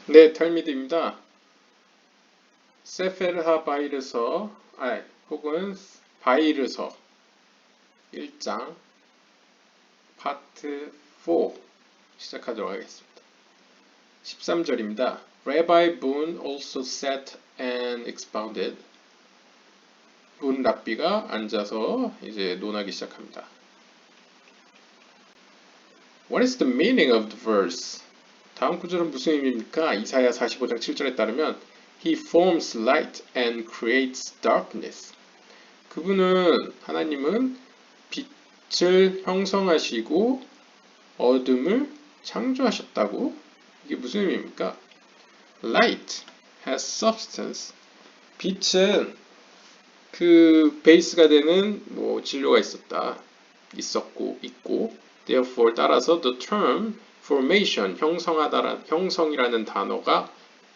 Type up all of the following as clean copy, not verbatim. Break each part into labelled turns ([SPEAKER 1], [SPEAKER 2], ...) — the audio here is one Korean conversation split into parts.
[SPEAKER 1] 네, 탈미드입니다. 세페르하 바이르서, 혹은 바이르서 1장 파트 4 시작하도록 하겠습니다. 13절입니다. Rabbi Boone also sat and expounded. 분 랍비가 앉아서 이제 논하기 시작합니다. What is the meaning of the verse? 다음 구절은 무슨 의미입니까? 이사야 45장 7절에 따르면 He forms light and creates darkness. 하나님은 빛을 형성하시고 어둠을 창조하셨다고? 이게 무슨 의미입니까? Light has substance. 빛은 그 베이스가 되는 진료가 있었고 있고 therefore 따라서 the term formation 형성이라는 단어가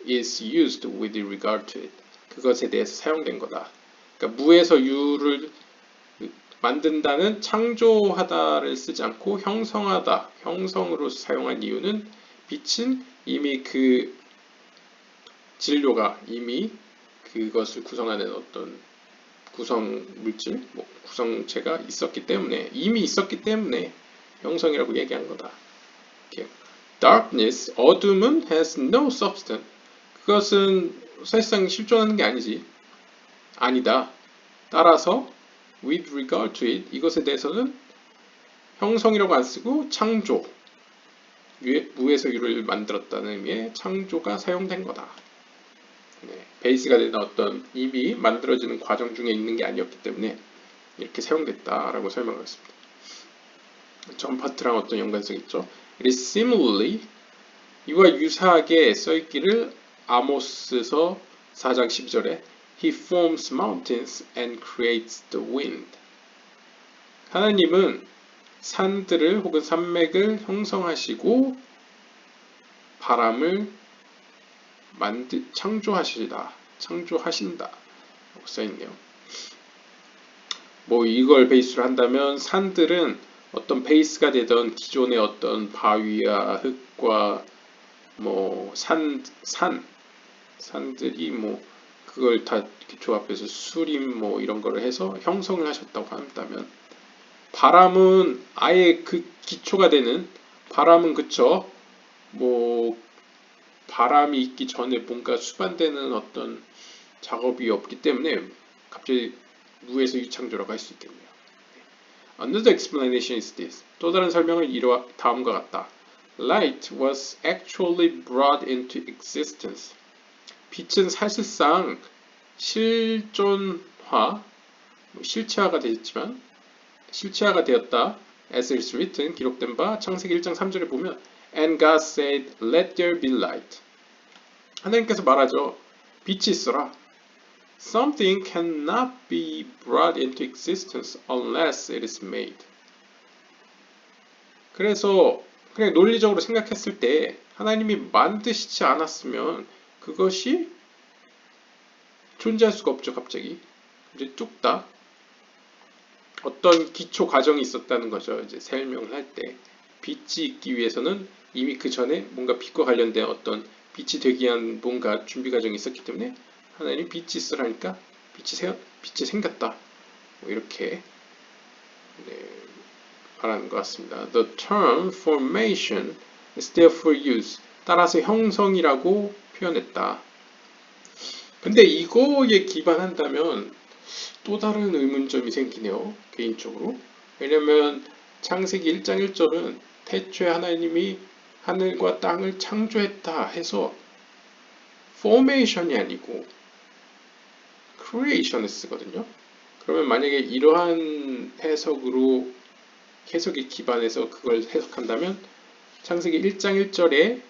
[SPEAKER 1] is used with regard to it. 그것에 대해서 사용된 거다. 그러니까 무에서 유를 만든다는 창조하다를 쓰지 않고 형성하다, 형성으로 사용한 이유는 빛은 이미 그 진료가 이미 그것을 구성하는 어떤 구성 물질, 구성체가 이미 있었기 때문에 형성이라고 얘기한 거다. 이렇게. Darkness, 어둠은 has no substance. 그것은 사실상 실존하는 게 아니다. 따라서 with regard to it, 이것에 대해서는 형성이라고 안 쓰고 창조, 무에서 유를 만들었다는 의미의 창조가 사용된 거다. 베이스가 되는 어떤 이미 만들어지는 과정 중에 있는 게 아니었기 때문에 이렇게 사용됐다라고 설명했습니다. 전 파트랑 어떤 연관성이 있죠? It is similarly, 이와 유사하게 써있기를 아모스서 4장 12절에 He forms mountains and creates the wind. 하나님은 산들을 혹은 산맥을 형성하시고 바람을 창조하신다 라고 써있네요. 이걸 베이스로 한다면 산들은 어떤 베이스가 되던 기존의 어떤 바위와 흙과 산들이 그걸 다 이렇게 조합해서 수림 이런 거를 해서 형성을 하셨다고 한다면 바람은 아예 그 기초가 되는 바람은 그쵸 바람이 있기 전에 뭔가 수반되는 어떤 작업이 없기 때문에 갑자기 무에서 유창조라고 할 수 있겠네요. Another explanation is this. 또 다른 설명은 다음과 같다. Light was actually brought into existence. 빛은 사실상 실체화가 되었다. As is written, 기록된 바 창세기 1장 3절에 보면 And God said, Let there be light. 하나님께서 말하죠. 빛이 있어라. Something cannot be brought into existence unless it is made. 그래서 그냥 논리적으로 생각했을 때 하나님이 만드시지 않았으면 그것이 존재할 수가 없죠. 갑자기 이제 뚝딱 어떤 기초 과정이 있었다는 거죠. 이제 설명을 할 때 빛이 있기 위해서는 이미 그 전에 뭔가 빛과 관련된 어떤 빛이 되기 위한 뭔가 준비 과정이 있었기 때문에 하나님이 빛이 있으라니까 빛이 생겼다. 이렇게 말하는 것 같습니다. The term formation is therefore used. 따라서 형성이라고 표현했다. 근데 이거에 기반한다면 또 다른 의문점이 생기네요. 개인적으로. 왜냐면 창세기 1장 1절은 태초에 하나님이 하늘과 땅을 창조했다 해서 formation이 아니고 creation을 쓰거든요. 그러면 만약에 이러한 해석에 기반해서 그걸 해석한다면 창세기 1장 1절에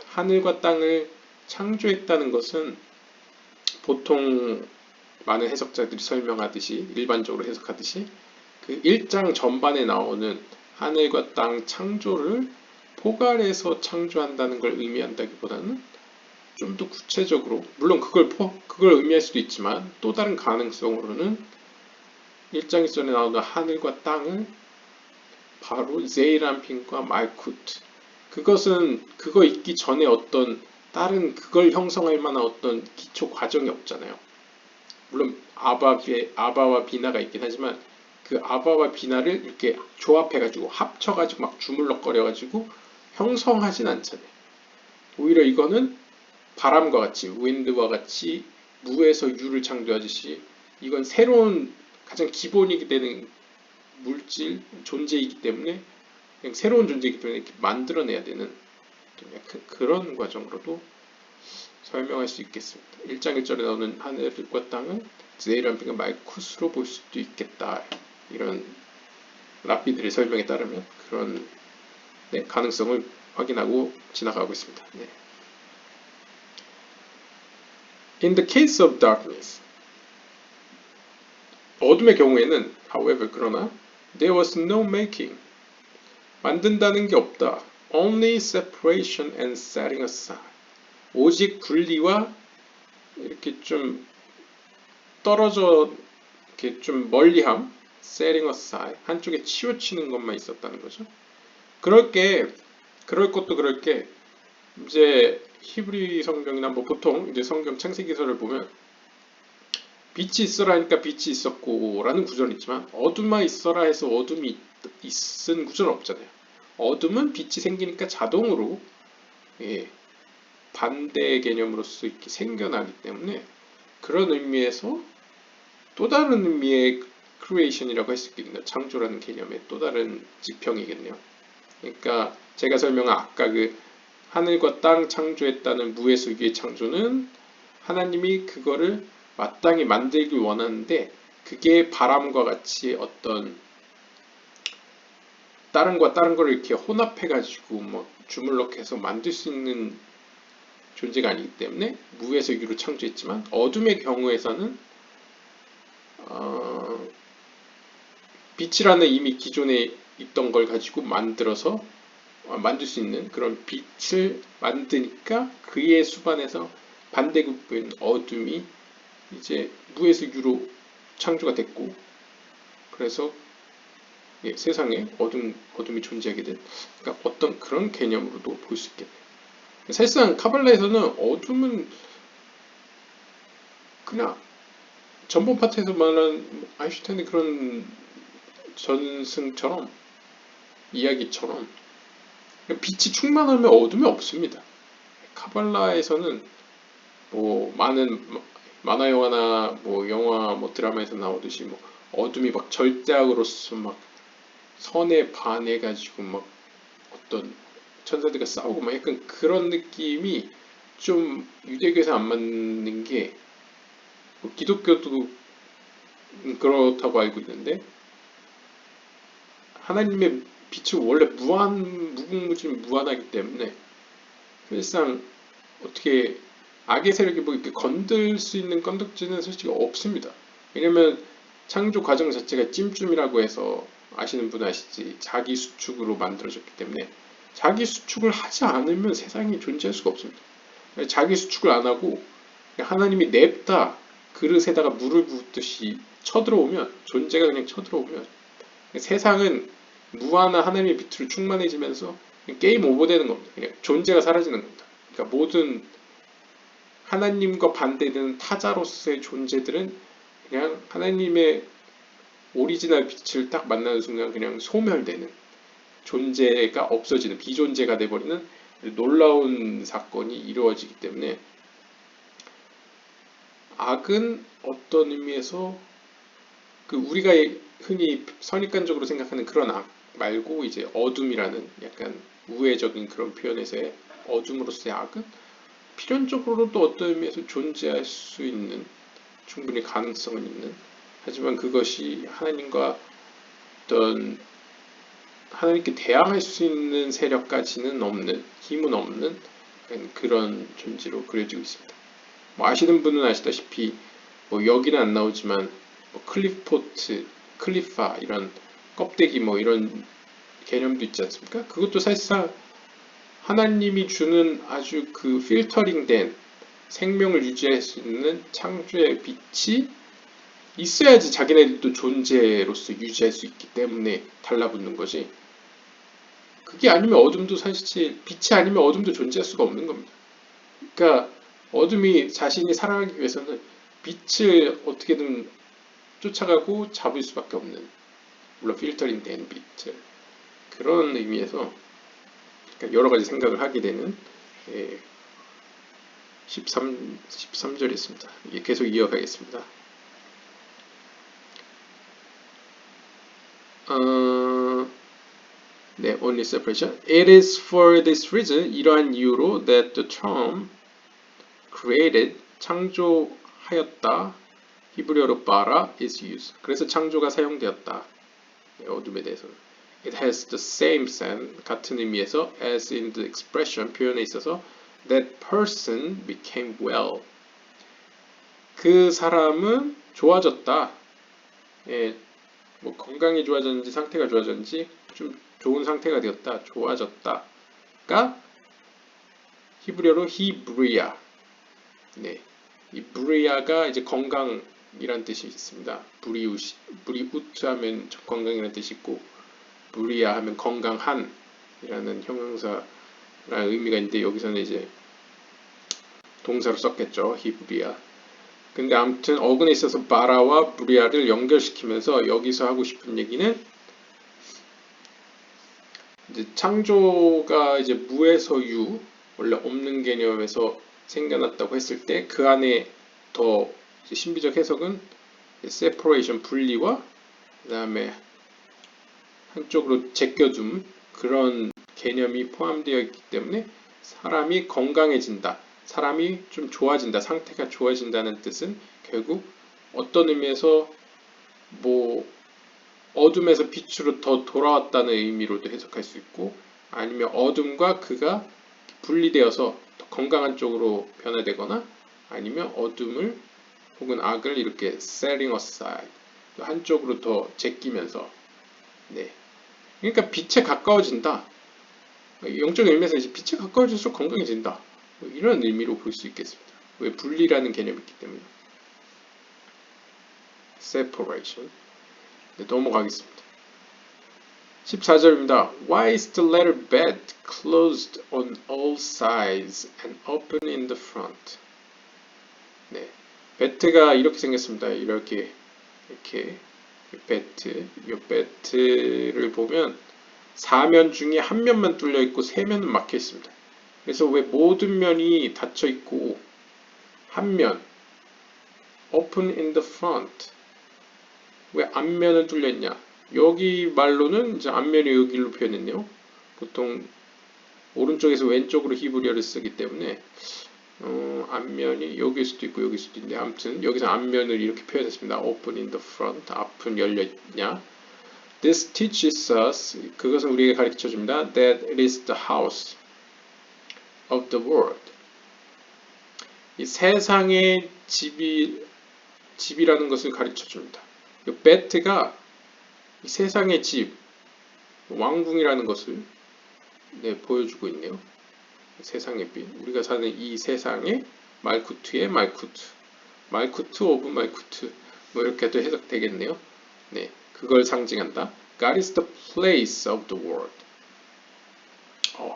[SPEAKER 1] 하늘과 땅을 창조했다는 것은 보통 많은 해석자들이 설명하듯이 일반적으로 해석하듯이 그 1장 전반에 나오는 하늘과 땅 창조를 포괄해서 창조한다는 걸 의미한다기보다는 좀 더 구체적으로 물론 그걸 의미할 수도 있지만 또 다른 가능성으로는 1장 1절에 나오는 하늘과 땅을 바로 제이람핀과 말쿠트 그것은 그거 있기 전에 어떤 다른 그걸 형성할 만한 어떤 기초 과정이 없잖아요. 물론 아바와 비나가 있긴 하지만 그 아바와 비나를 이렇게 조합해가지고 합쳐가지고 막 주물럭거려가지고 형성하진 않잖아요. 오히려 이거는 바람과 같이 윈드와 같이 무에서 유를 창조하듯이 이건 새로운 가장 기본이기 되는 물질 존재이기 때문에 그냥 새로운 존재이기 때문에 이렇게 만들어내야 되는 약간 그런 과정으로도 설명할 수 있겠습니다. 1장 1절에 나오는 하늘과 땅은 제이람핑과 말쿠스로 볼 수도 있겠다. 이런 랍비들의 설명에 따르면 그런 가능성을 확인하고 지나가고 있습니다. 네. In the case of darkness, 어둠의 경우에는, however, 그러나 there was no making, 만든다는 게 없다. Only separation and setting aside, 오직 분리와 이렇게 좀 떨어져 이렇게 좀 멀리함, setting aside, 한쪽에 치우치는 것만 있었다는 거죠. 그럴 것도 그럴 게 이제 히브리 성경이나 뭐 보통 이제 성경 창세기서를 보면 빛이 있어라 하니까 빛이 있었고 라는 구절이 있지만 어둠만 있어라 해서 어둠이 있은 구절은 없잖아요. 어둠은 빛이 생기니까 자동으로 반대 개념으로서 이렇게 생겨나기 때문에 그런 의미에서 또 다른 의미의 크리에이션이라고 할 수 있겠네요. 창조라는 개념의 또 다른 지평이겠네요. 그러니까 제가 설명한 아까 그 하늘과 땅 창조했다는 무에서 유의 창조는 하나님이 그거를 마땅히 만들길 원하는데 그게 바람과 같이 어떤 다른과 다른 거를 이렇게 혼합해가지고 뭐 주물럭해서 만들 수 있는 존재가 아니기 때문에 무에서 유로 창조했지만 어둠의 경우에서는 빛이라는 이미 기존에 있던 걸 가지고 만들어서 만들 수 있는 그런 빛을 만드니까 그의 수반에서 반대급부인 어둠이 이제 무에서 유로 창조가 됐고 그래서 세상에 어둠이 존재하게 된 그러니까 어떤 그런 개념으로도 볼 수 있겠네요. 사실상 카발라에서는 어둠은 그냥 전번 파트에서 말한 아인슈타인의 그런 전승처럼 이야기처럼 빛이 충만하면 어둠이 없습니다. 카발라에서는 뭐 많은 만화 영화나 뭐 영화 뭐 드라마에서 나오듯이 뭐 어둠이 막 절대악으로서 막 선에 반해가지고 막 어떤 천사들과 싸우고 막 약간 그런 느낌이 좀 유대교에서 안 맞는 게 뭐 기독교도 그렇다고 알고 있는데 하나님의 빛은 원래 무궁무진 무한하기 때문에 사실상 어떻게 악의 세력이 뭐 이렇게 건들 수 있는 건덕지는 솔직히 없습니다. 왜냐면 창조 과정 자체가 찜찜이라고 해서 아시는 분 아시지 자기 수축으로 만들어졌기 때문에 자기 수축을 하지 않으면 세상이 존재할 수가 없습니다. 자기 수축을 안 하고 하나님이 냅다 그릇에다가 물을 붓듯이 쳐들어오면 존재가 그냥 쳐들어오면 세상은 무한한 하나님의 빛으로 충만해지면서 게임 오버 되는 겁니다. 그냥 존재가 사라지는 겁니다. 그러니까 모든 하나님과 반대되는 타자로서의 존재들은 그냥 하나님의 오리지널 빛을 딱 만나는 순간 그냥 소멸되는 존재가 없어지는 비존재가 돼버리는 놀라운 사건이 이루어지기 때문에 악은 어떤 의미에서 그 우리가 흔히 선입관적으로 생각하는 그런 악 말고 이제 어둠이라는 약간 우회적인 그런 표현에서의 어둠으로서의 악은 필연적으로도 어떤 의미에서 존재할 수 있는 충분히 가능성은 있는 하지만 그것이 하나님과 어떤 하나님께 대항할 수 있는 세력까지는 없는 힘은 없는 그런 존재로 그려지고 있습니다. 뭐 아시는 분은 아시다시피 뭐 여기는 안 나오지만 뭐 클리프포트, 클리파 이런 껍데기 뭐 이런 개념도 있지 않습니까? 그것도 사실상 하나님이 주는 아주 그 필터링된 생명을 유지할 수 있는 창조의 빛이 있어야지 자기네들도 존재로서 유지할 수 있기 때문에 달라붙는 거지. 그게 아니면 어둠도 사실 빛이 아니면 어둠도 존재할 수가 없는 겁니다. 그러니까 어둠이 자신이 살아가기 위해서는 빛을 어떻게든 쫓아가고 잡을 수밖에 없는, 물론 필터링 된 빛을, 그런 의미에서 그러니까 여러 가지 생각을 하게 되는 13절이었습니다. 이게 계속 이어가겠습니다. 네, only separation. It is for this reason, 이러한 이유로 that the term created, 창조하였다, 히브리어로 bara is used. 그래서 창조가 사용되었다. 어둠에 대해서는. It has the same sense, 같은 의미에서 as in the expression, 표현에 있어서 that person became well. 그 사람은 좋아졌다. 예, 뭐 건강이 좋아졌는지 상태가 좋아졌는지 좀 좋은 상태가 되었다. 좋아졌다가 히브리어로 히브리아. 네, 이 브리아가 이제 건강이란 뜻이 있습니다. 브리우트 하면 건강이라는 뜻이 있고, 브리아 하면 건강한이라는 형용사라는 의미가 있는데 여기서는 이제 동사로 썼겠죠. 히브리아. 근데 아무튼 어근에 있어서 바라와 브리아를 연결시키면서 여기서 하고 싶은 얘기는 이제 창조가 이제 무에서 유, 원래 없는 개념에서 생겨났다고 했을 때 그 안에 더 신비적 해석은 separation, 분리와 그 다음에 한쪽으로 제껴둠, 그런 개념이 포함되어 있기 때문에 사람이 건강해진다, 사람이 좀 좋아진다, 상태가 좋아진다는 뜻은 결국 어떤 의미에서 뭐 어둠에서 빛으로 더 돌아왔다는 의미로도 해석할 수 있고, 아니면 어둠과 그가 분리되어서 더 건강한 쪽으로 변화되거나, 아니면 어둠을 혹은 악을 이렇게 setting aside, 한쪽으로 더 제끼면서, 네, 그러니까 빛에 가까워진다. 영적 의미에서 이제 빛에 가까워질수록 건강해진다. 이런 의미로 볼 수 있겠습니다. 왜 분리라는 개념이 있기 때문에. separation. 네, 넘어가겠습니다. 14절입니다. Why is the letter bed closed on all sides and open in the front? 네, 배트가 이렇게 생겼습니다. 이렇게 배트, 이 배트를 보면 4면 중에 한 면만 뚫려 있고 3면은 막혀 있습니다. 그래서 왜 모든 면이 닫혀 있고 한 면, open in the front, 왜 앞면은 뚫려 있냐? 여기 말로는 이제 앞면이 여기로 표현했네요. 보통 오른쪽에서 왼쪽으로 히브리어를 쓰기 때문에 앞면이 여기일 수도 있고 여기일 수도 있는데, 아무튼 여기서 앞면을 이렇게 표현했습니다. open in the front, 앞은 열려있냐. This teaches us, 그것은 우리에게 가르쳐줍니다. that it is the house of the world. 이 세상의 집이라는 것을 가르쳐줍니다. 이 베트가 이 세상의 집, 왕궁이라는 것을 보여주고 있네요. 세상의 빛, 우리가 사는 이 세상의 말쿠트의 말쿠트 오브 말쿠트, 뭐 이렇게도 해석되겠네요. 네, 그걸 상징한다. God is the place of the world.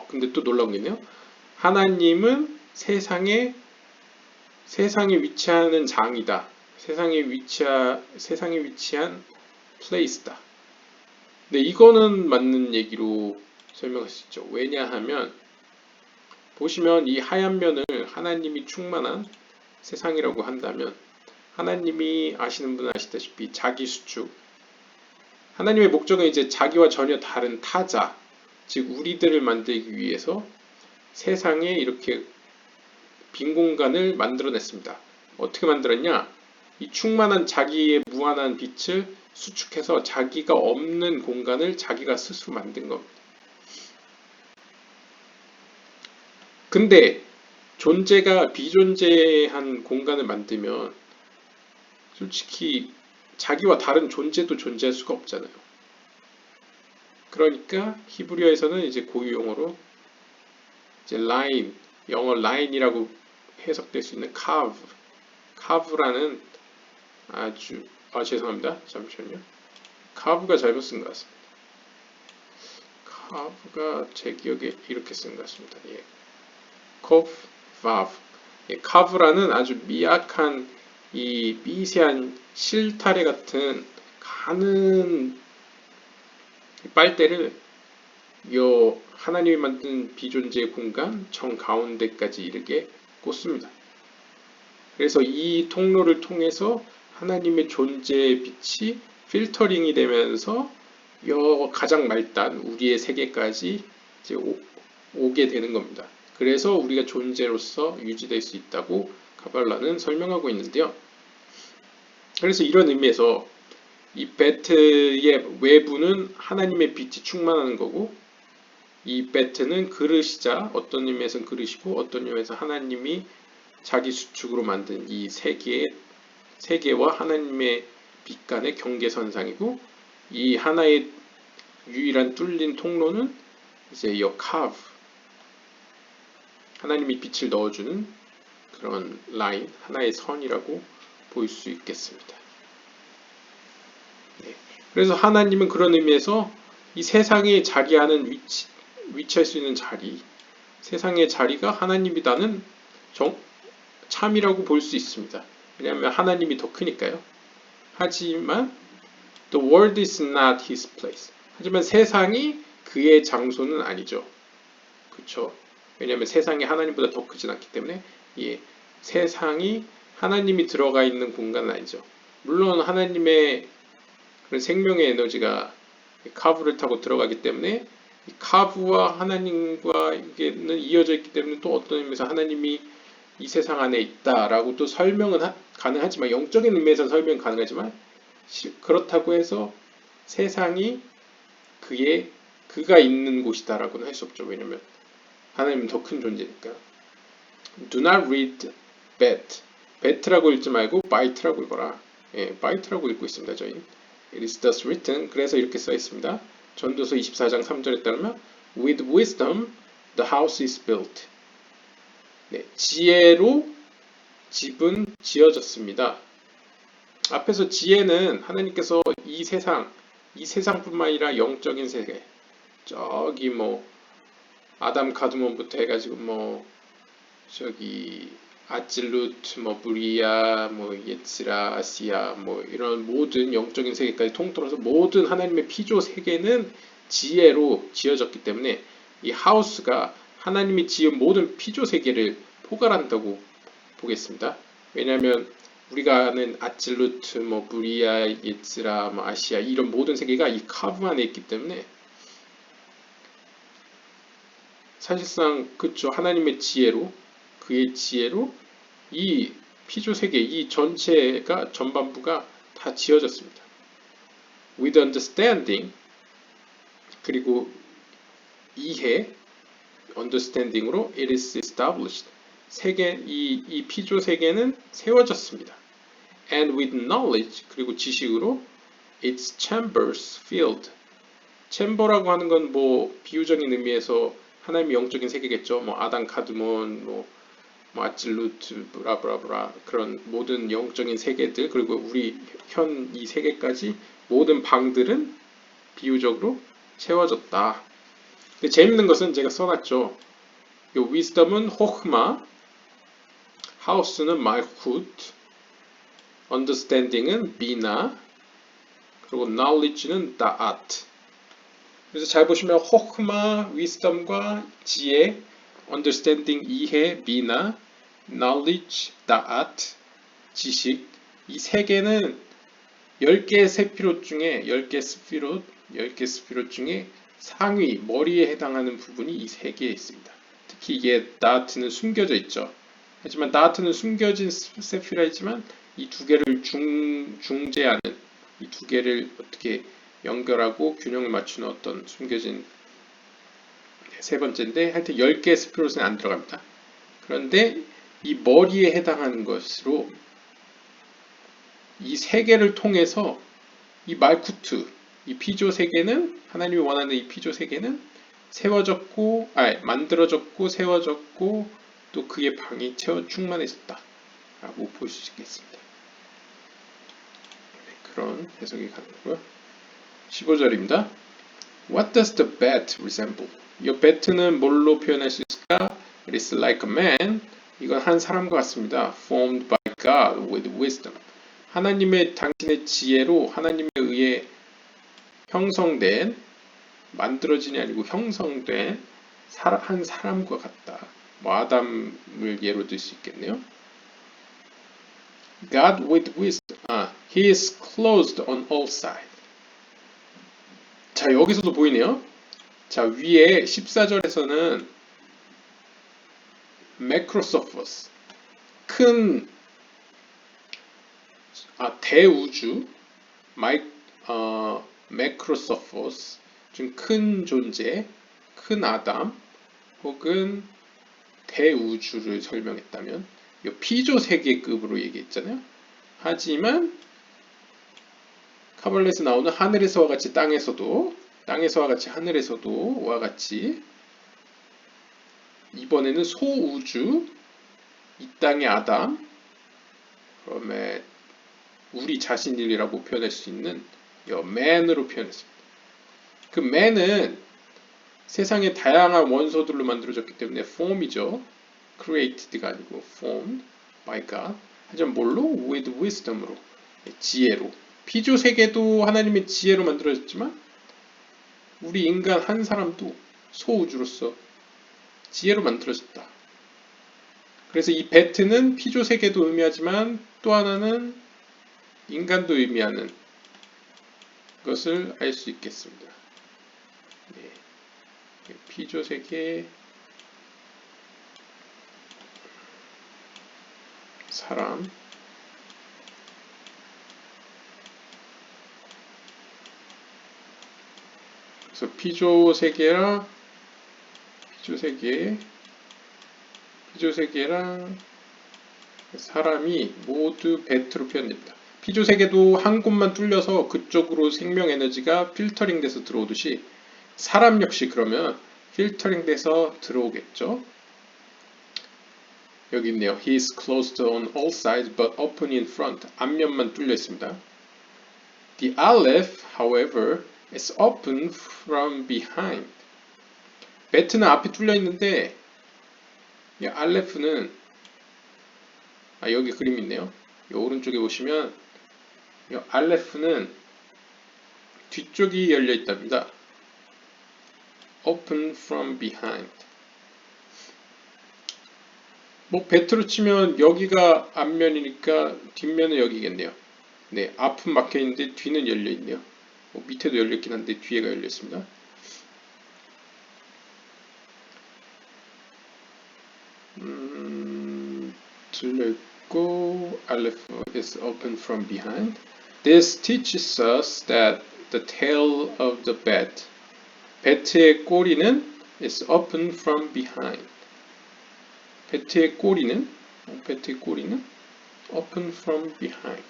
[SPEAKER 1] 근데 또 놀라운 게 있네요. 하나님은 세상에 위치하는 장이다. 세상에 위치한 place다. 네, 이거는 맞는 얘기로 설명할 수 있죠. 왜냐하면 보시면 이 하얀 면을 하나님이 충만한 세상이라고 한다면, 하나님이 아시는 분은 아시다시피 자기 수축, 하나님의 목적은 이제 자기와 전혀 다른 타자, 즉 우리들을 만들기 위해서 세상에 이렇게 빈 공간을 만들어냈습니다. 어떻게 만들었냐? 이 충만한 자기의 무한한 빛을 수축해서 자기가 없는 공간을 자기가 스스로 만든 겁니다. 근데 존재가 비존재한 공간을 만들면 솔직히 자기와 다른 존재도 존재할 수가 없잖아요. 그러니까 히브리어에서는 이제 고유 용어로 이제 라인, 영어 라인이라고 해석될 수 있는 카브라는 아주 죄송합니다. 잠시만요. 카브가 잘못 쓴 것 같습니다. 카브가 제 기억에 이렇게 쓴 것 같습니다. 예. 커브, valve. carve라는 아주 미약한 이 미세한 실타래 같은 가는 빨대를 요 하나님이 만든 비존재의 공간 정 가운데까지 이르게 꽂습니다. 그래서 이 통로를 통해서 하나님의 존재의 빛이 필터링이 되면서 요 가장 말단 우리의 세계까지 이제 오게 되는 겁니다. 그래서 우리가 존재로서 유지될 수 있다고 가발라는 설명하고 있는데요. 그래서 이런 의미에서 이 배트의 외부는 하나님의 빛이 충만하는 거고, 이 배트는 그릇이자 어떤 의미에서는 그릇이고 어떤 의미에서 하나님이 자기 수축으로 만든 이 세계와 하나님의 빛 간의 경계선상이고, 이 하나의 유일한 뚫린 통로는 이제 이 카브, 하나님이 빛을 넣어주는 그런 라인, 하나의 선이라고 볼 수 있겠습니다. 네. 그래서 하나님은 그런 의미에서 이 세상에 자리하는 위치할 수 있는 자리, 세상의 자리가 하나님이라는 참이라고 볼 수 있습니다. 왜냐하면 하나님이 더 크니까요. 하지만 the world is not his place. 하지만 세상이 그의 장소는 아니죠. 그렇죠? 왜냐하면 세상이 하나님보다 더 크진 않기 때문에 세상이 하나님이 들어가 있는 공간은 아니죠. 물론 하나님의 그런 생명의 에너지가 카브를 타고 들어가기 때문에 이 카브와 하나님과는 이어져 있기 때문에 또 어떤 의미에서 하나님이 이 세상 안에 있다라고 또 설명은 가능하지만, 영적인 의미에서 설명은 가능하지만, 그렇다고 해서 세상이 그가 있는 곳이다라고는 할 수 없죠. 왜냐면 하나님은 더 큰 존재니까. Do not read bet. bet라고 읽지 말고 bite라고 읽어라. bite라고 읽고 있습니다. 저희는. It is thus written. 그래서 이렇게 써 있습니다. 전도서 24장 3절에 따르면 With wisdom the house is built. 네, 지혜로 집은 지어졌습니다. 앞에서 지혜는 하나님께서 이 세상뿐만 아니라 영적인 세계, 저기 아담 가드몬부터 해가지고 아찔루트, 브리아, 예츠라, 아시아, 이런 모든 영적인 세계까지 통틀어서 모든 하나님의 피조 세계는 지혜로 지어졌기 때문에 이 하우스가 하나님이 지은 모든 피조 세계를 포괄한다고 보겠습니다. 왜냐하면 우리가 아는 아찔루트, 브리아, 예츠라, 아시아 이런 모든 세계가 이 카브 안에 있기 때문에 사실상 그쵸, 하나님의 지혜로, 그의 지혜로 이 피조 세계, 이 전체가 전반부가 다 지어졌습니다. With understanding, 그리고 이해, understanding으로 it is established. 이 피조 세계는 세워졌습니다. And with knowledge, 그리고 지식으로 its chambers filled. 챔버라고 하는 건 비유적인 의미에서 하나님의 영적인 세계겠죠. 아담 카드몬, 아찔루트, 브라브라브라 그런 모든 영적인 세계들, 그리고 우리 현 이 세계까지 모든 방들은 비유적으로 채워졌다. 근데 재밌는 것은 제가 써놨죠. 요 wisdom은 호흐마, 하우스는 말쿠트, understanding은 비나, 그리고 knowledge는 다앗. 그래서 잘 보시면 호흐마, wisdom과 지혜, understanding, 이해, 비나, knowledge, 다앗, 지식, 이 세 개는 10개의 세피롯 중에 10개 스피롯 중에 상위, 머리에 해당하는 부분이 이 세 개에 있습니다. 특히 이게 다아트는 숨겨져 있죠. 하지만 다아트는 숨겨진 세피라이지만 이 두 개를 중재하는, 이 두 개를 어떻게 연결하고 균형을 맞추는 어떤 숨겨진 세 번째인데, 하여튼 10개의 스피롯은 안 들어갑니다. 그런데 이 머리에 해당하는 것으로 이 세 개를 통해서 이 말쿠트, 이 피조 세계는, 하나님이 원하는 이 피조 세계는 만들어졌고 세워졌고 또 그의 방이 충만해졌다 라고 볼 수 있겠습니다. 네, 그런 해석이 가능하고요. 15절입니다. What does the bat resemble? 이 bat는 뭘로 표현할 수 있을까? It is like a man 이건 한 사람과 같습니다. Formed by God with wisdom. 하나님의 당신의 지혜로 하나님에 의해 형성된, 만들어진이 아니고 형성된 한 사람과 같다. 뭐 아담을 예로 들 수 있겠네요. God with wisdom. He is closed on all sides. 자, 여기서도 보이네요. 자, 위에 14절에서는 Macrosophos, 큰 대우주, Macrosophos, 좀 큰 존재, 큰 아담, 혹은 대우주를 설명했다면 이 피조 세계급으로 얘기했잖아요. 하지만 카발렛에 나오는 하늘에서와 같이 땅에서와 같이 하늘에서도 와 같이 이번에는 소우주, 이 땅의 아담, 그다음에 우리 자신이라고 표현할 수 있는 man으로 표현했습니다. 그 man은 세상의 다양한 원소들로 만들어졌기 때문에 form이죠. created가 아니고 formed by God. 하지만 뭘로? with wisdom으로, 지혜로. 피조 세계도 하나님의 지혜로 만들어졌지만 우리 인간 한 사람도 소우주로서 지혜로 만들어졌다. 그래서 이 베트는 피조 세계도 의미하지만 또 하나는 인간도 의미하는 것을 알 수 있겠습니다. 네. 피조 세계, 사람, 그래서 피조 세계랑 사람이 모두 베트로 표현됩니다. 피조 세계도 한 곳만 뚫려서 그쪽으로 생명 에너지가 필터링 돼서 들어오듯이 사람 역시 그러면 필터링 돼서 들어오겠죠. 여기 있네요. He is closed on all sides but open in front. 앞면만 뚫려 있습니다. The Aleph, however, is open from behind. 베트는 앞이 뚫려 있는데 이 알레프는 여기 그림 있네요. 이 오른쪽에 보시면 이 알레프는 뒤쪽이 열려 있답니다. Open from behind. 뭐 베트로 치면 여기가 앞면이니까 뒷면은 여기겠네요. 네, 앞은 막혀 있는데 뒤는 열려 있네요. 뭐 밑에도 열려 있긴 한데 뒤에가 열려 있습니다. 들려 있고 Aleph is open from behind. This teaches us that the tail of the bat, 배트의 꼬리는 is open from behind. 배트의 꼬리는 open from behind.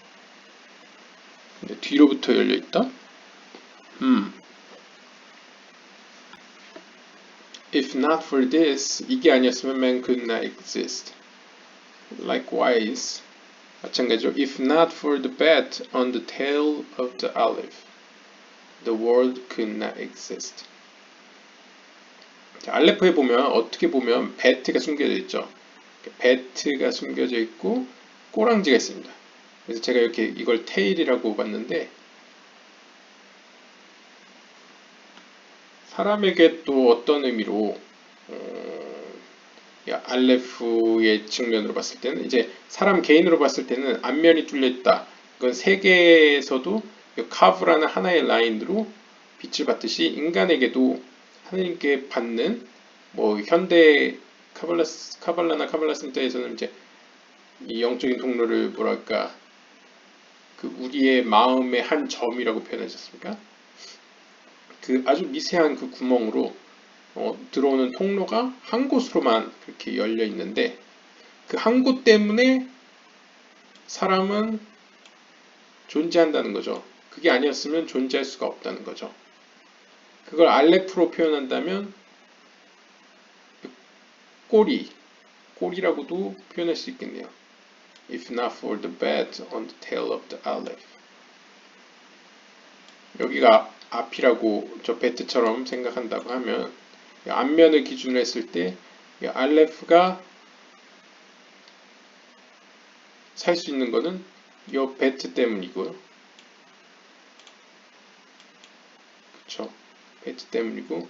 [SPEAKER 1] 근데 뒤로부터 열려 있다. If not for this, 이게 아니었으면 man could not exist. Likewise, 마찬가지로 if not for the bat on the tail of the Aleph, the world could not exist. 자, 알레프에 보면 어떻게 보면 배트가 숨겨져 있죠. 배트가 숨겨져 있고 꼬랑지가 있습니다. 그래서 제가 이렇게 이걸 테일이라고 봤는데 사람에게 또 어떤 의미로 알레프의 측면으로 봤을 때는 이제 사람 개인으로 봤을 때는 앞면이 뚫려 있다. 이건 세계에서도 카브라는 하나의 라인으로 빛을 받듯이 인간에게도 하나님께 받는 뭐 현대 카발라나 카발라 센터에서는 이제 이 영적인 통로를 뭐랄까 그 우리의 마음의 한 점이라고 표현하셨습니까? 그 아주 미세한 그 구멍으로 들어오는 통로가 한 곳으로만 그렇게 열려 있는데 그 한 곳 때문에 사람은 존재한다는 거죠. 그게 아니었으면 존재할 수가 없다는 거죠. 그걸 알레프로 표현한다면 꼬리라고도 표현할 수 있겠네요. If not for the bat on the tail of the Aleph. 여기가 앞이라고 저 배트처럼 생각한다고 하면 앞면을 기준으로 했을 때 알레프가 살 수 있는 거는 요 배트 때문이고요. 그쵸? 배트 때문이고,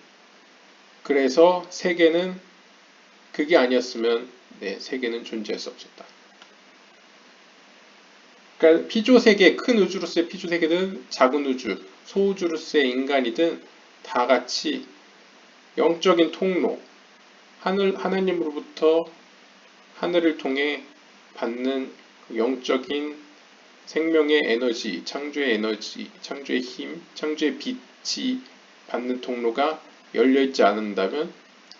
[SPEAKER 1] 그래서 세계는 그게 아니었으면 세계는 존재할 수 없었다. 그러니까 피조세계, 큰 우주로서의 피조세계든 작은 우주, 소우주로서의 인간이든 다 같이 영적인 통로, 하나님으로부터 하늘을 통해 받는 영적인 생명의 에너지, 창조의 힘, 창조의 빛이 받는 통로가 열려있지 않는다면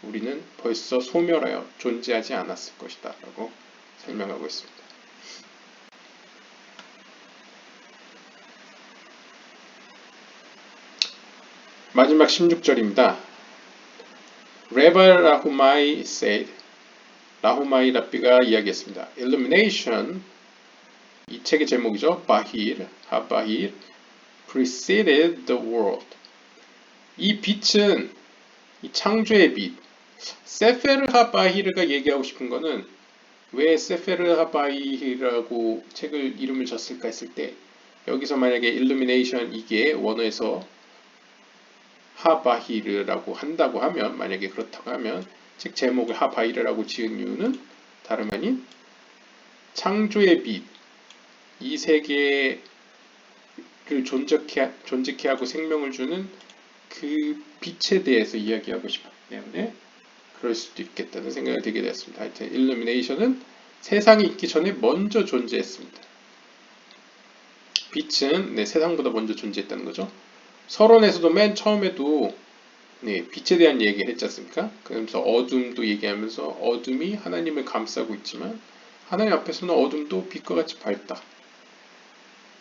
[SPEAKER 1] 우리는 벌써 소멸하여 존재하지 않았을 것이다 라고 설명하고 있습니다. 마지막 16절입니다. Rabbi Rahumai said, 라후마이 랍비가 이야기했습니다. Illumination, 이 책의 제목이죠. 바힐, 하바힐, preceded the world. 이 빛은 이 창조의 빛. 세페르 하바힐가 얘기하고 싶은 거는 왜 세페르 하바힐이라고 책을 이름을 졌을까 했을 때 여기서 만약에 illumination 이게 원어에서 하바히르라고 한다고 하면, 만약에 그렇다고 하면 책 제목을 하바히르라고 지은 이유는 다름 아닌 창조의 빛, 이 세계를 존재케 하고 생명을 주는 그 빛에 대해서 이야기하고 싶기 때문에 그럴 수도 있겠다는 생각이 들게 되었습니다. 하여튼 illumination은 세상이 있기 전에 먼저 존재했습니다. 빛은 세상보다 먼저 존재했다는 거죠. 서론에서도 맨 처음에도 빛에 대한 얘기를 했지 않습니까? 그러면서 어둠도 얘기하면서 어둠이 하나님을 감싸고 있지만 하나님 앞에서는 어둠도 빛과 같이 밝다.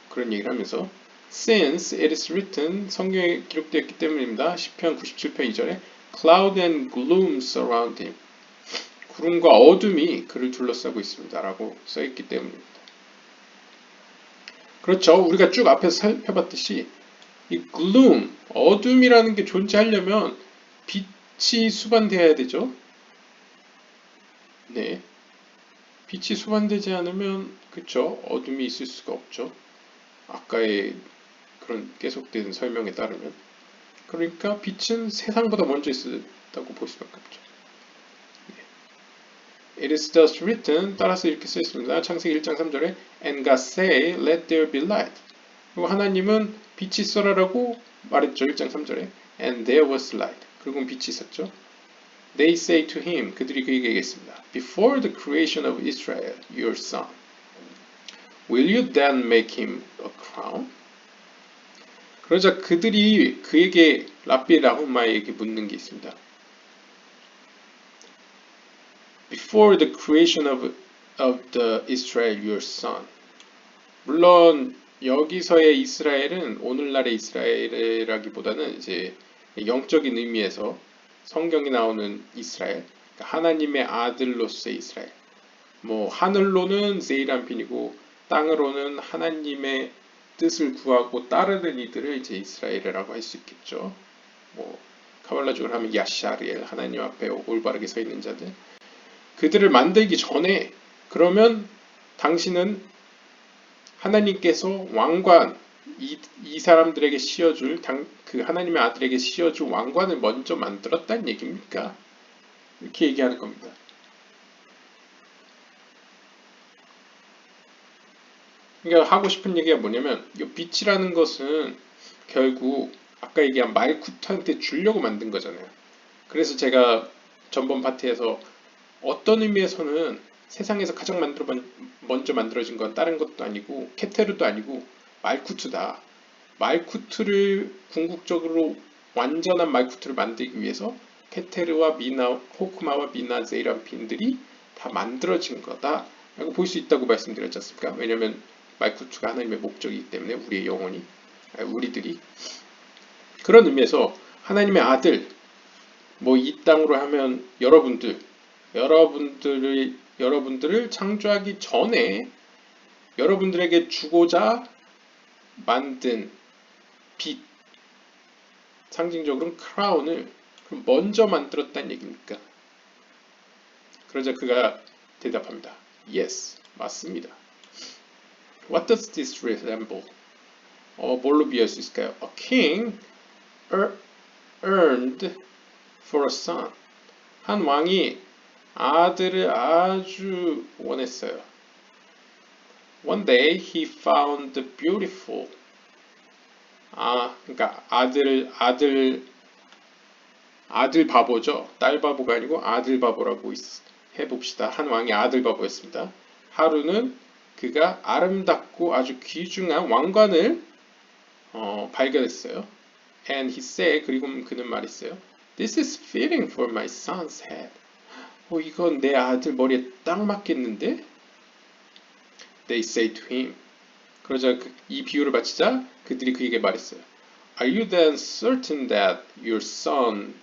[SPEAKER 1] 그런 얘기를 하면서 Since it is written, 성경에 기록되었기 때문입니다. 시편 97편 2절에 Cloud and gloom surround him. 구름과 어둠이 그를 둘러싸고 있습니다. 라고 써있기 때문입니다. 그렇죠. 우리가 쭉 앞에서 살펴봤듯이 이 gloom, 어둠이라는 게 존재하려면 빛이 수반되어야 되죠. 네, 빛이 수반되지 않으면 그쵸, 어둠이 있을 수가 없죠. 아까의 그런 계속된 설명에 따르면. 그러니까 빛은 세상보다 먼저 있었다고 볼 수밖에 없죠. It is thus written, 따라서 이렇게 써 있습니다. 창세기 1장 3절에 And God say, let there be light. 그리고 하나님은 빛이 있어라라고 말했죠. 1장 3절에 And there was light. 그리고 빛이 있었죠. They say to him, 그들이 그에게 얘기했습니다. Before the creation of Israel, your son, will you then make him a crown? 그러자 그들이 그에게 랍비 라후마에게 묻는 게 있습니다. Before the creation of the Israel, your son. 물론 여기서의 이스라엘은 오늘날의 이스라엘이라기보다는 이제 영적인 의미에서 성경이 나오는 이스라엘, 그러니까 하나님의 아들로서의 이스라엘. 뭐 하늘로는 세이람핀이고 땅으로는 하나님의 뜻을 구하고 따르는 이들을 이제 이스라엘이라고 할 수 있겠죠. 뭐 카발라적으로 하면 야샤리엘, 하나님 앞에 올바르게 서 있는 자들. 그들을 만들기 전에 그러면 당신은 하나님께서 왕관, 이 사람들에게 씌워줄 그 하나님의 아들에게 씌워줄 왕관을 먼저 만들었다는 얘기입니까? 이렇게 얘기하는 겁니다. 그러니까 하고 싶은 얘기가 뭐냐면 이 빛이라는 것은 결국 아까 얘기한 말쿠트한테 주려고 만든 거잖아요. 그래서 제가 전번 파트에서 어떤 의미에서는 세상에서 가장 먼저 만들어진 건 다른 것도 아니고 케테르도 아니고 말쿠트다. 말쿠트를 궁극적으로 완전한 말쿠트를 만들기 위해서 케테르와 미나, 호크마와 미나, 세이람핀들이 다 만들어진 거다 라고 볼 수 있다고 말씀드렸지 않습니까? 왜냐하면 말쿠트가 하나님의 목적이기 때문에 우리의 영혼이, 우리들이 그런 의미에서 하나님의 아들, 뭐 이 땅으로 하면 여러분들을 창조하기 전에 여러분들에게 주고자 만든 빛, 상징적으로는 크라운을 먼저 만들었다는 얘기입니까? 그러자 그가 대답합니다. Yes, 맞습니다. What does this resemble? 뭘로 비할 수 있을까요? A king earned for a son. 한 왕이 아들을 아주 원했어요. One day he found beautiful. 그러니까 아들 바보죠. 딸 바보가 아니고 아들 바보라고 해봅시다. 한 왕이 아들 바보였습니다. 하루는 그가 아름답고 아주 귀중한 왕관을 발견했어요. And he said, 그리고 그는 말했어요. This is fitting for my son's head. 이건 내 아들 머리에 딱 맞겠는데? They say to him. 그러자 이 비유를 마치자 그들이 그에게 말했어요. Are you then certain that your son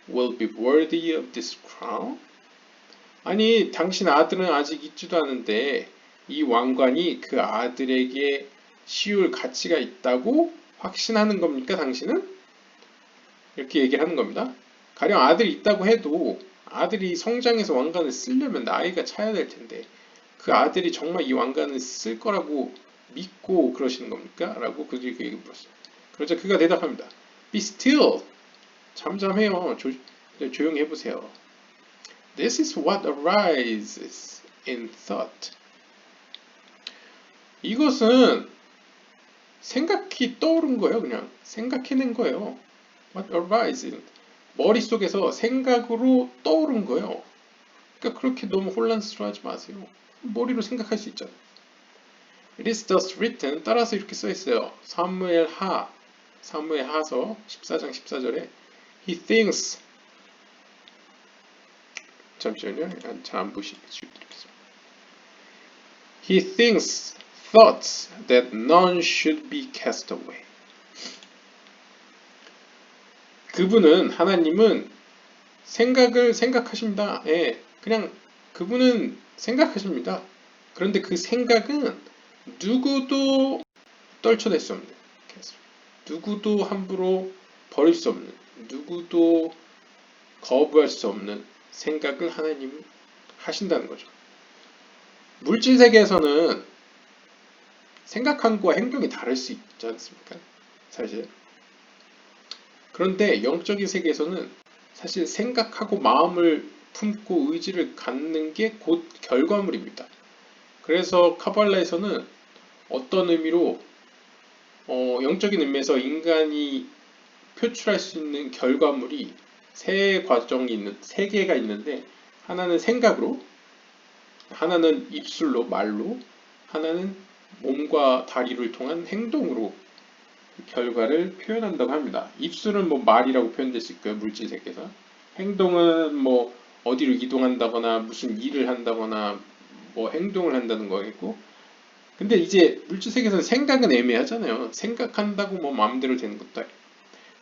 [SPEAKER 1] will be worthy of this crown? 아니, 당신 아들은 아직 있지도 않은데 이 왕관이 그 아들에게 씌울 가치가 있다고 확신하는 겁니까, 당신은? 이렇게 얘기를 하는 겁니다. 가령 아들이 있다고 해도 아들이 성장해서 왕관을 쓰려면 나이가 차야 될 텐데 그 아들이 정말 이 왕관을 쓸 거라고 믿고 그러시는 겁니까? 라고 그들이 그에게 물었어요. 그러자 그가 대답합니다. Be still. 잠잠해요. 조용히 해보세요. This is what arises in thought. 이것은 생각이 떠오른 거예요. 그냥 생각해낸 거예요. What arises. 머릿속에서 생각으로 떠오른 거예요. 그러니까 그렇게 너무 혼란스러워하지 마세요. 머리로 생각할 수 있잖아요. It is thus written. 따라서 이렇게 써 있어요. 사무엘하서 14장 14절에 He thinks. 잠시만요. 잘 안 보시겠습니다. He thinks thoughts that none should be cast away. 하나님은 생각을 생각하십니다. 예, 그냥 그분은 생각하십니다. 그런데 그 생각은 누구도 떨쳐낼 수 없는, 누구도 함부로 버릴 수 없는, 누구도 거부할 수 없는 생각을 하나님은 하신다는 거죠. 물질 세계에서는 생각한 거와 행동이 다를 수 있지 않습니까? 사실. 그런데 영적인 세계에서는 사실 생각하고 마음을 품고 의지를 갖는 게 곧 결과물입니다. 그래서 카발라에서는 어떤 의미로 영적인 의미에서 인간이 표출할 수 있는 결과물이 세 개가 있는데 하나는 생각으로, 하나는 입술로, 말로, 하나는 몸과 다리를 통한 행동으로 결과를 표현한다고 합니다. 입술은 말이라고 표현될 수 있고요. 물질 세계에서. 행동은 어디로 이동한다거나 무슨 일을 한다거나 행동을 한다는 거겠고, 근데 이제 물질 세계에서는 생각은 애매하잖아요. 생각한다고 마음대로 되는 것도 아니고.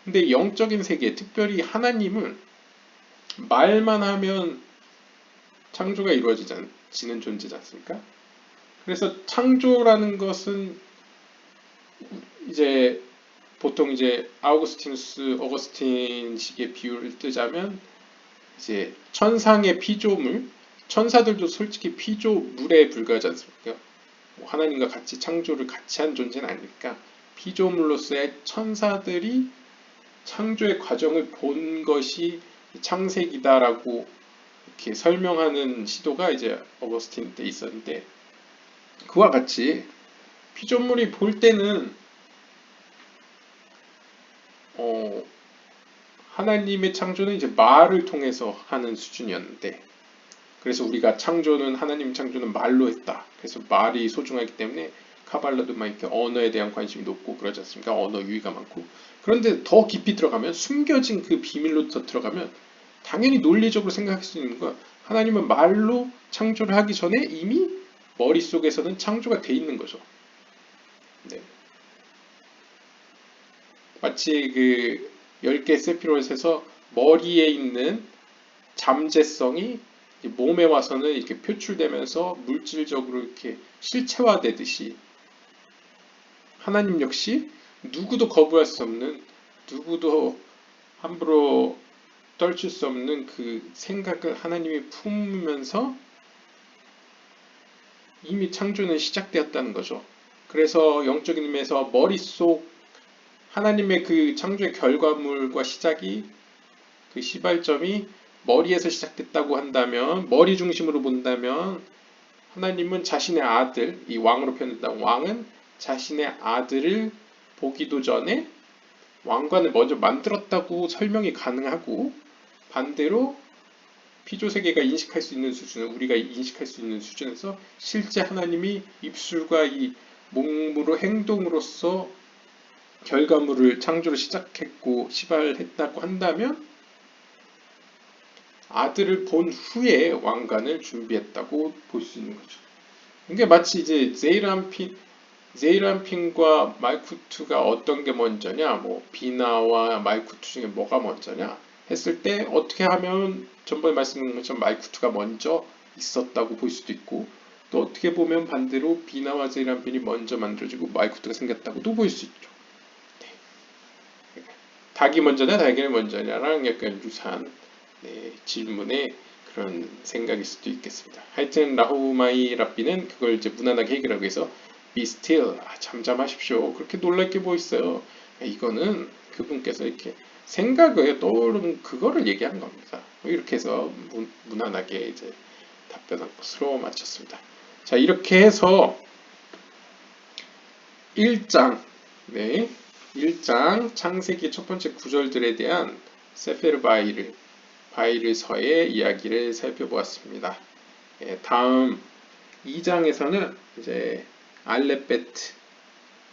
[SPEAKER 1] 근데 영적인 세계, 특별히 하나님은 말만 하면 창조가 이루어지는 존재지 않습니까? 그래서 창조라는 것은 이제 보통 이제 어거스틴식의 비유를 뜨자면 이제 천상의 피조물, 천사들도 솔직히 피조물에 불과하지 않습니까? 하나님과 같이 창조를 같이 한 존재는 아니니까 피조물로서의 천사들이 창조의 과정을 본 것이 창세기다라고 이렇게 설명하는 시도가 이제 어거스틴 때 있었는데, 그와 같이 피조물이 볼 때는 하나님의 창조는 이제 말을 통해서 하는 수준이었는데, 그래서 우리가 하나님 창조는 말로 했다. 그래서 말이 소중하기 때문에 카발라도 막 이렇게 언어에 대한 관심이 높고 그러지 않습니까? 언어 유희가 많고. 그런데 더 깊이 들어가면, 숨겨진 그 비밀로 더 들어가면 당연히 논리적으로 생각할 수 있는 건 하나님은 말로 창조를 하기 전에 이미 머릿속에서는 창조가 돼 있는 거죠. 네. 마치 그 10개 세피롯에서 머리에 있는 잠재성이 몸에 와서는 이렇게 표출되면서 물질적으로 이렇게 실체화되듯이 하나님 역시 누구도 거부할 수 없는, 누구도 함부로 떨칠 수 없는 그 생각을 하나님이 품으면서 이미 창조는 시작되었다는 거죠. 그래서 영적인 의미에서 머릿속 하나님의 그 창조의 결과물과 시작이 그 시발점이 머리에서 시작됐다고 한다면 머리 중심으로 본다면 하나님은 자신의 아들, 이 왕으로 표현된다. 왕은 자신의 아들을 보기도 전에 왕관을 먼저 만들었다고 설명이 가능하고 반대로 피조세계가 인식할 수 있는 수준은 우리가 인식할 수 있는 수준에서 실제 하나님이 입술과 이 몸으로 행동으로서 결과물을 창조를 시작했고 시발했다고 한다면 아들을 본 후에 왕관을 준비했다고 볼 수 있는 거죠. 이게 마치 이제 제이란핀과 말쿠투가 어떤 게 먼저냐, 뭐 비나와 말쿠투 중에 뭐가 먼저냐 했을 때 어떻게 하면 전번에 말씀드린 것처럼 말쿠투가 먼저 있었다고 볼 수도 있고 또 어떻게 보면 반대로 비나와 제이란핀이 먼저 만들어지고 말쿠투가 생겼다고도 볼 수 있죠. 네. 닭이 먼저냐 달걀이 먼저냐랑 약간 유사한 질문에 그런 생각일 수도 있겠습니다. 하여튼 라후마이 랍비는 그걸 이제 무난하게 해결하기 위해서 be still, 잠잠하십시오. 그렇게 놀랄 게 뭐 있어요. 이거는 그분께서 이렇게 생각을 떠오르는 그거를 얘기한 겁니다. 이렇게 해서 무난하게 이제 답변한 것으로 마쳤습니다. 자, 이렇게 해서 1장, 1장 창세기 첫 번째 구절들에 대한 세페르 바이르서의 이야기를 살펴보았습니다. 다음 2장에서는 이제 알렙베트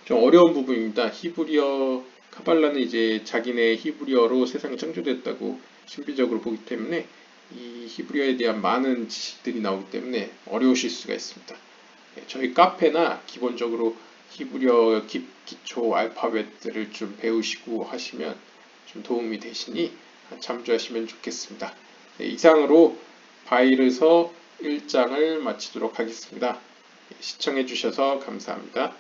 [SPEAKER 1] 좀 어려운 부분입니다. 히브리어 카발라는 이제 자기네 히브리어로 세상이 창조됐다고 신비적으로 보기 때문에 이 히브리어에 대한 많은 지식들이 나오기 때문에 어려우실 수가 있습니다. 저희 카페나 기본적으로 히브리어 기초 알파벳들을 좀 배우시고 하시면 좀 도움이 되시니 참조하시면 좋겠습니다. 이상으로 바이르서 1장을 마치도록 하겠습니다. 시청해 주셔서 감사합니다.